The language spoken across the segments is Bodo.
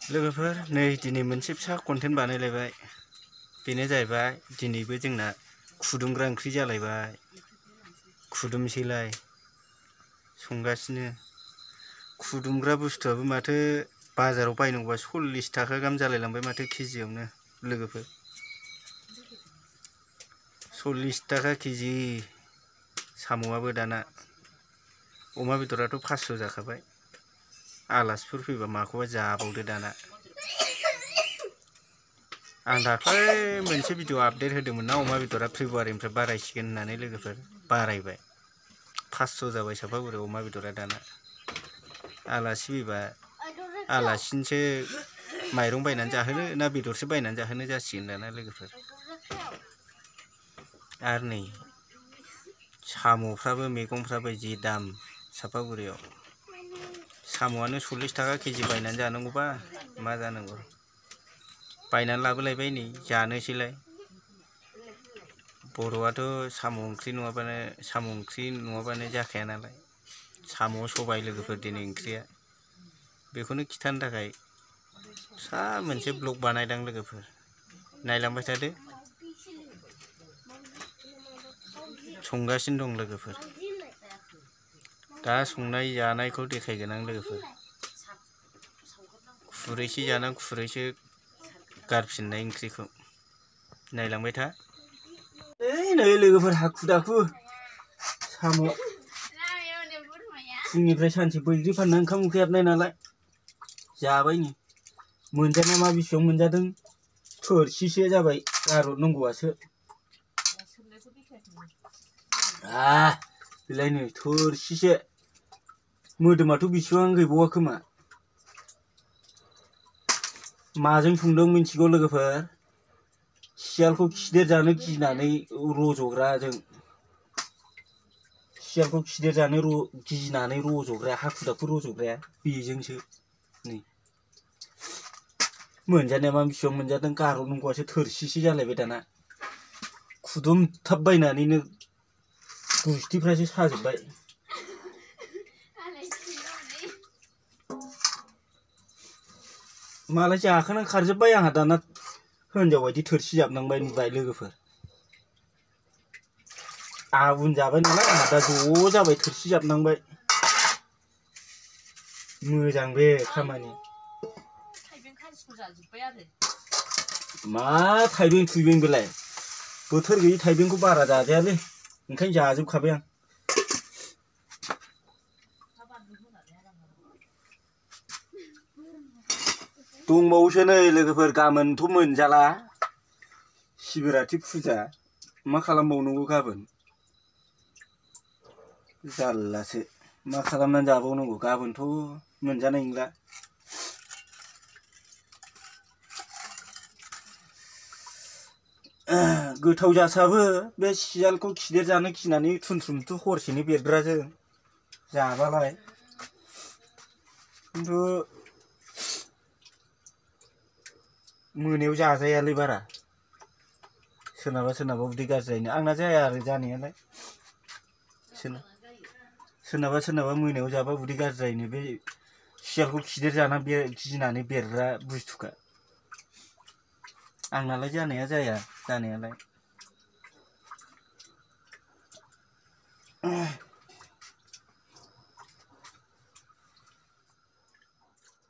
लोगोफोर नै दिनै मोनसे फिसा कन्टेन्ट बानायलायबाय। बेनो जाहैबाय दिनैबो जोंना खुदुमग्रा ओंख्रि जालायबाय। खुदुमसैलाय संगासिनो। खुदुमग्रा बुस्थुआबो माथो बाजाराव बायनांगौबा 40 थाखा गाहाम जालायलांबाय माथो केजियावनो लोगोफोर। 40 थाखा केजि साम'आबो दाना। अमा बेदराथ' 500 जाखाबाय। आलासिफोर फैबा माखौबा जाबावदो दाना। आं दाख्लै मोनसे भिडिअ आपडेट होदोंमोन ना अमा बेदरा फेब्रुवारिनिफ्राय बारायसिगोन होननानै लोगोफोर। बारायबाय 500 जाबाय सापागुरियाव अमा बेदरा दाना। आलासि फैबा आलासिनोसो माइरं बायनानै जाहोनो ना बेदरसो बायनानै जाहोनो जासिगोन दाना लोगोफोर। आरो नै साम'फ्राबो मैगंफ्राबो जि दाम सापागुरियाव। साम'आनो 40 थाखा केजि बायनानै जानांगौबा मा जानांगौ। बायनानै लाबोलायबाय नै जानोसैलाय। बर'आथ' साम' ओंख्रि नङाबानो जाखाया नालाय। साम' सबाय लोगोफोर दिनै ओंख्रिया। बेखौनो खिथानो थाखाय फिसा मोनसे ब्लग बानायदां लोगोफोर। नायलांबाय थादो। संगासिनो दं लोगोफोर। दा संनाय जानायखौ देखायगोन आं लोगोफोर। खुरैसे जाना खुरैसे गारफिननाय ओंख्रिखौ नायलांबाय था। नै लोगोफोर हाखु दाखु साम'। फुंनिफ्राय सानसे बैग्रि फानना ओंखाम उखैहाबनाय नालाय जाबाय नै। मोनजानाया मा बेसेबां मोनजादों थोरसिसे जाबाय गारहरनांगौआसो। बेलाय नै थोरसिसे। मोदोमाथ' बेसेबां गैबावा खोमा। माजों संदों मिन्थिगौ लोगोफोर? सियालखौ खिदेर जानो गिनानै रज'ग्राजों। सियालखौ खिदेर जानो गिनानै रज'ग्राया हाखु दाखु रज'ग्राया बेजोंसो नै। मोनजानाया मा बेसेबां मोनजादों गारहरनांगौआसो थोरसिसे जालायबाय दाना। खुदुमथाब बायनानैनो गुस्थिफ्रासो साजोब्बाय। मालाय जाखांनानै खारजोब्बाय आंहा दाना हिनजाव बायदि थोरसि जाबनांबाय नुबाय लोगोफोर। आबुन जाबाय नालाय आंहा दा ज' जाबाय थोरसि जाबनांबाय। मोजां बे खामानि। मा थाइबें थुइबें बेलाय? बोथोर गैयि थाइबेंखौ बारा जाजायालै ओंखायनो जाजोबखाबाय आं। दंबावोसो नै लोगोफोर गाबोनथ' मोनजाला। शिबरात्रि फुजा मा खालामबावनांगौ गाबोन। जारलासो मा खालामनानै जाबावनांगौ गाबोनथ' मोनजानाय नंला। गोथाव जासाबो बे सियालखौ खिदेर जानो गिनानै थुनथुमथु हरसेनि बेरग्राजों जाबालाय। खिन्थु मोनायाव जाजायालै बारा। सोरनाबा उदै गाज्रि जायोनो आंना जाया आरो जानायालाय। सोरनाबा मोनायाव जाबा उदै गाज्रि जायोनो बे सियालखौ खिदेर जाना गिनानै बेरग्रा बुस्थुखा। आंनालाय जानाया जाया जानायालाय।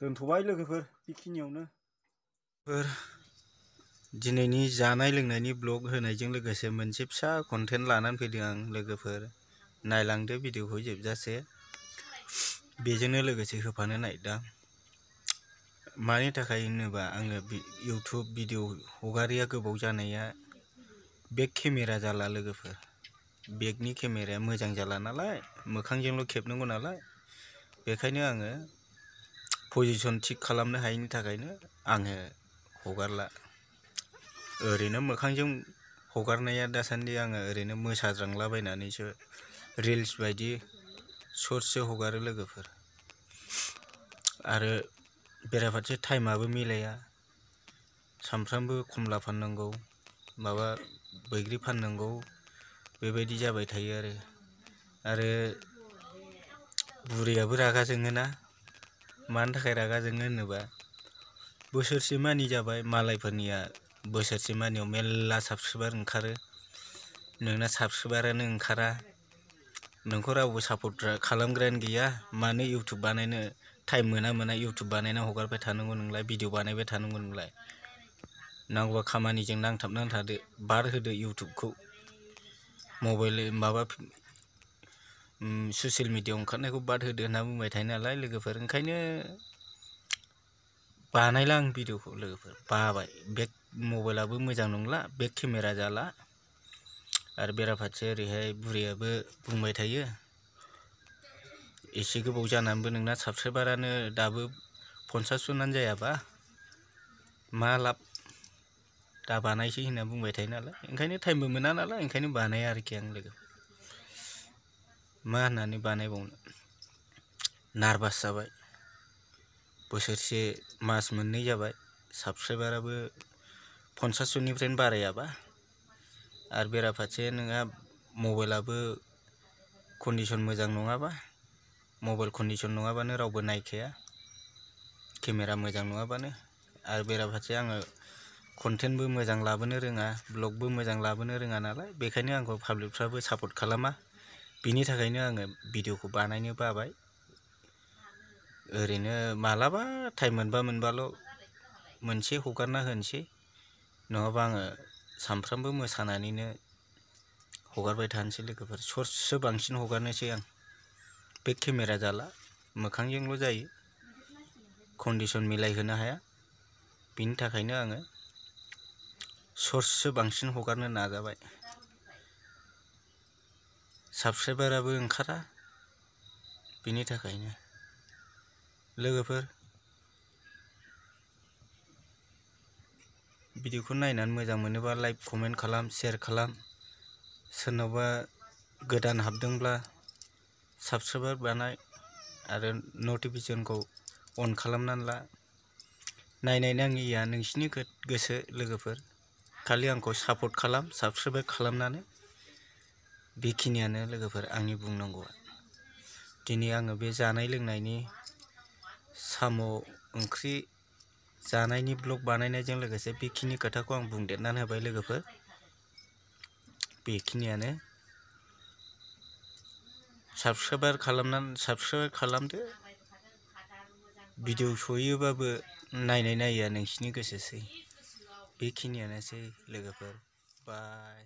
दोनथ'बाय लोगोफोर बेखिनियावनो। दिनैनि जानाय लोंनायनि ब्लग होनायजों लोगोसे मोनसे फिसा कन्टेन्ट लानानै फैदों आं लोगोफोर। नायलांदो भिडिअखौ जोबजासे। बेजोंनो लोगोसे होफानो नागिरदों। मानि थाखाय होनोबा आङो इउटुब भिडिअ हगारिया गोबाव जानाया बेक केमेरा जाला लोगोफोर। बेकनि केमेराया मोजां जाला नालाय मोखांजोंल' खेबनांगौ नालाय। बेखायनो आङो पजिसन थिक खालामनो हायैनि थाखायनो आङो हगारला। ओरैनो मोखांजों हगारनाया दासान्दि आङो ओरैनो मोसाज्रांलाबायनानैसो रिल्स बायदि सर्टसो हगारो लोगोफोर। आरो बेराफारसे टाइमाबो मिलाया। सामफ्रामबो खमला फाननांगौ माबा बैग्रि फाननांगौ बेबायदि जाबाय थायो आरो बुरैयाबो रागा जोङोना। मानि थाखाय रागा जोङो होनोबा बोसोरसे मानि जाबाय मालायफोरनिया बोसोरसे मानियाव मेल्ला साबस्क्राइबार ओंखारो नोंना साबस्क्राइबारानो ओंखारा नोंखौ रावबो सापर्ट खालामग्रायानो गैया मानो इउटुब बानायनो टाइम मोना इउटुब बानायना हगारबाय थानांगौ नोंलाय भिडिअ बानायबाय थानांगौ नोंलाय नांगौबा खामानिजों नांथाबनानै थादो बाद होदो इउटुबखौ मबाइल माबा ससियेल मिडियायाव ओंखारनायखौ बाद होदो होनना बुंबाय थायो नालाय लोगोफोर ओंखायनो बानायला आं भिडिअखौ लोगोफोर बाबाय बेक मबाइलाबो मोजां नंला बेक केमेरा जाला आरो बेराफारसे ओरैहाय बुरैयाबो बुंबाय थायो एसे गोबाव जानानैबो नोंना साबस्क्राइबारानो दाबो 50 जनानो जायाबा मा लाब दा बानायसै होनना बुंबाय थायो नालाय ओंखायनो टाइमबो मोना नालाय ओंखायनो बानाया आरोखि आं लोगो मा होननानै बानायबावनो नार्भास जाबाय बोसोरसे मास मोननै जाबाय साबस्क्राइबाराबो 50 जननिफ्रायनो बारायाबा आरो बेराफारसे नोंहा मबाइलाबो कन्डिशन मोजां नङाबा मबाइल कन्डिशन नङाबानो रावबो नायखाया केमेरा मोजां नङाबानो आरो बेराफारसे आङो कन्टेन्टबो मोजां लाबोनो रोङा ब्लगबो मोजां लाबोनो रोङा नालाय बेखायनो आंखौ पाब्लिकफ्राबो सापर्ट खालामा बिनि थाखायनो आङो भिडिअखौ बानायनो बाबाय ओरैनो मालाबा टाइम मोनबाल' मोनसे हगारना होनोसै नङाबा आङो सानफ्रामबो मोसानानैनो हगारबाय थानोसै लोगोफोर सर्टसो बांसिन हगारनोसै आं बेक केमेरा जाला मोखांजोंल' जायो कन्डिशन मिलायहोनो हाया बिनि थाखायनो आङो सर्टसो बांसिन हगारनो नाजाबाय साबस्क्राइबाराबो ओंखारा बिनि थाखायनो लोगोफोर भिडिअखौ नायनानै मोजां मोनोबा लाइक कमेन्ट खालाम शेयार खालाम सोरनावबा गोदान हाबदोंब्ला साबस्क्राइबार बानाय आरो नटिफिकेसनखौ अन खालामनानै ला नायनाय नाङिया नोंसिनि गोसो लोगोफोर खालि आंखौ सापर्ट खालाम साबस्क्राइब खालामनानै बेखिनियानो लोगोफोर आंनि बुंनांगौआ दिनै आङो बे जानाय लोंनायनि साम' ओंख्रि जानायनि ब्लग बानायनायजों लोगोसे बेखिनि खोथाखौ आं बुंदेरनानै होबाय लोगोफोर बेखिनियानो साबस्क्राइब खालामदो भिडिअ सहैयोबाबो नायनाया नोंसिनि गोसोसै बेखिनियानोसै लोगोफोर बाय।